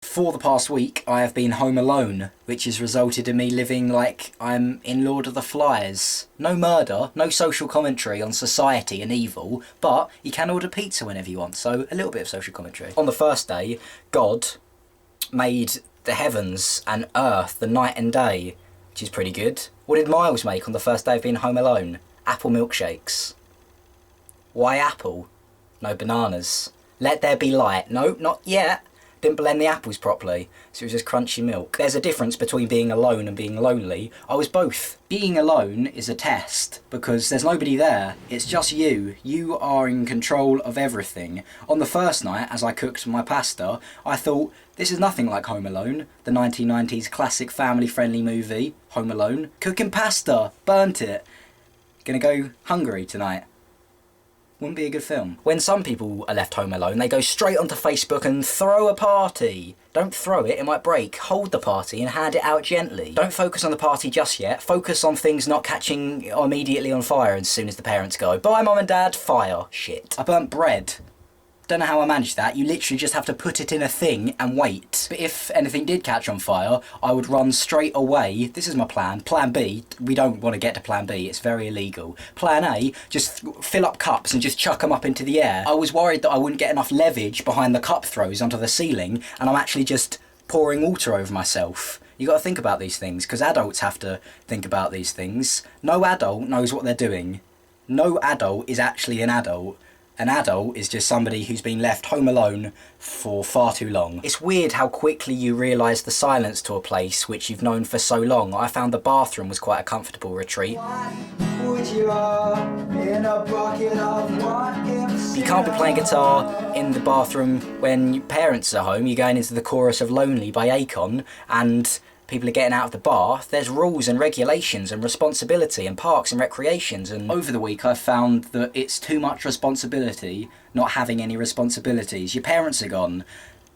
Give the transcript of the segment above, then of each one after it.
For the past week, I have been home alone, which has resulted in me living like I'm in Lord of the Flies. No murder, no social commentary on society and evil, but you can order pizza whenever you want, so a little bit of social commentary. On the first day, God made the heavens and earth, the night and day, which is pretty good. What did Myles make on the first day of being home alone? Apple milkshakes. Why apple? No bananas. Let there be light. No, not yet. Didn't blend the apples properly, so it was just crunchy milk. There's a difference between being alone and being lonely. I was both. Being alone is a test, because there's nobody there. It's just you. You are in control of everything. On the first night, as I cooked my pasta, I thought, this is nothing like Home Alone, the 1990s classic family-friendly movie, Home Alone. Cooking pasta, burnt it. Gonna go hungry tonight. Wouldn't be a good film. When some people are left home alone, they go straight onto Facebook and throw a party. Don't throw it, it might break. Hold the party and hand it out gently. Don't focus on the party just yet. Focus on things not catching immediately on fire as soon as the parents go. Bye, Mum and Dad. Fire. Shit. I burnt bread. Don't know how I managed that. You literally just have to put it in a thing and wait. But if anything did catch on fire, I would run straight away. This is my plan. Plan B, we don't want to get to plan B. It's very illegal. Plan A, just fill up cups and just chuck them up into the air. I was worried that I wouldn't get enough leverage behind the cup throws onto the ceiling, and I'm actually just pouring water over myself. You got to think about these things, because adults have to think about these things. No adult knows what they're doing. No adult is actually an adult. An adult is just somebody who's been left home alone for far too long. It's weird how quickly you realise the silence to a place which you've known for so long. I found the bathroom was quite a comfortable retreat. You can't be playing guitar in the bathroom when your parents are home. You're going into the chorus of Lonely by Akon and people are getting out of the bath. There's rules and regulations and responsibility and parks and recreations, and over the week I've found that it's too much responsibility not having any responsibilities. Your parents are gone.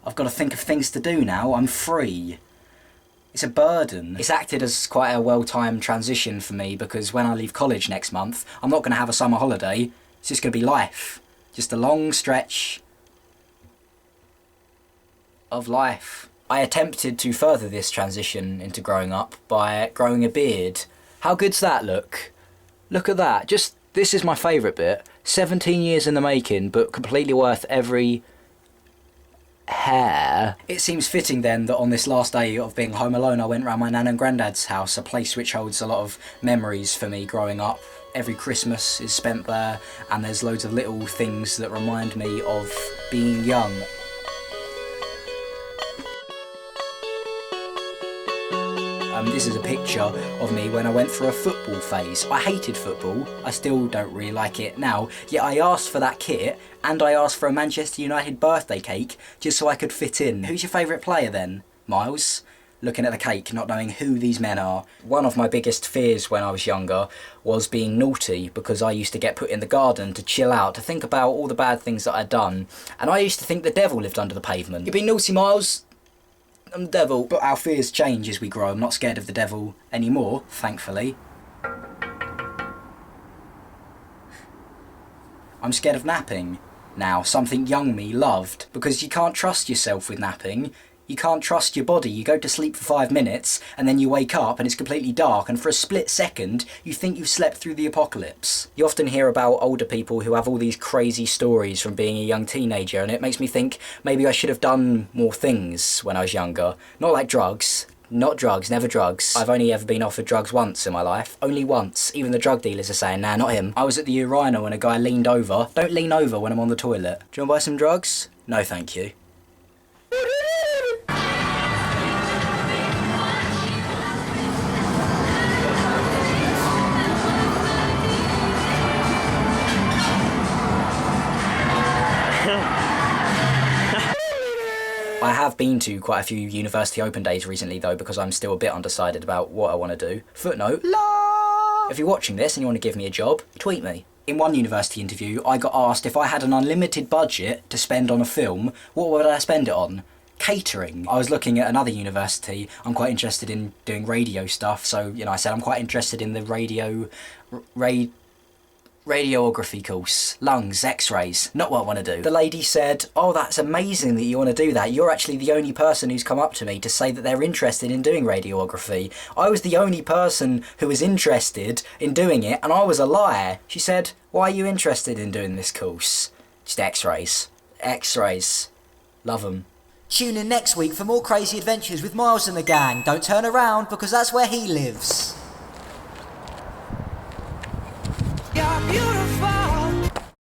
I've got to think of things to do now. I'm free. It's a burden. It's acted as quite a well-timed transition for me, because when I leave college next month, I'm not going to have a summer holiday. It's just going to be life. Just a long stretch of life. I attempted to further this transition into growing up by growing a beard. How good's that look? Look at that. Just, this is my favourite bit. 17 years in the making, but completely worth every hair. It seems fitting then that on this last day of being home alone, I went round my nan and granddad's house, a place which holds a lot of memories for me growing up. Every Christmas is spent there, and there's loads of little things that remind me of being young. This is a picture of me when I went through a football phase. I hated football. I still don't really like it now. Yet I asked for that kit, and I asked for a Manchester United birthday cake just so I could fit in. Who's your favourite player then? Myles? Looking at the cake, not knowing who these men are. One of my biggest fears when I was younger was being naughty, because I used to get put in the garden to chill out, to think about all the bad things that I'd done. And I used to think the devil lived under the pavement. You've been naughty, Myles? I'm the devil. But our fears change as we grow. I'm not scared of the devil anymore, thankfully. I'm scared of napping now, something young me loved, because you can't trust yourself with napping. You can't trust your body. You go to sleep for 5 minutes and then you wake up and it's completely dark, and for a split second you think you've slept through the apocalypse. You often hear about older people who have all these crazy stories from being a young teenager, and it makes me think maybe I should have done more things when I was younger. Not like drugs. Not drugs, never drugs. I've only ever been offered drugs once in my life. Only once. Even the drug dealers are saying, nah, not him. I was at the urinal and a guy leaned over. Don't lean over when I'm on the toilet. Do you want to buy some drugs? No, thank you. I have been to quite a few university open days recently though, because I'm still a bit undecided about what I want to do. Footnote, love! If you're watching this and you want to give me a job, tweet me. In one university interview, I got asked if I had an unlimited budget to spend on a film, what would I spend it on? Catering. I was looking at another university. I'm quite interested in doing radio stuff, so, you know, I said I'm quite interested in the radio... Radiography course. Lungs, x-rays. Not what I want to do. The lady said, oh, that's amazing that you want to do that. You're actually the only person who's come up to me to say that they're interested in doing radiography. I was the only person who was interested in doing it, and I was a liar. She said, why are you interested in doing this course? Just x-rays. X-rays. Love them. Tune in next week for more crazy adventures with Myles and the gang. Don't turn around, because that's where he lives. You're beautiful.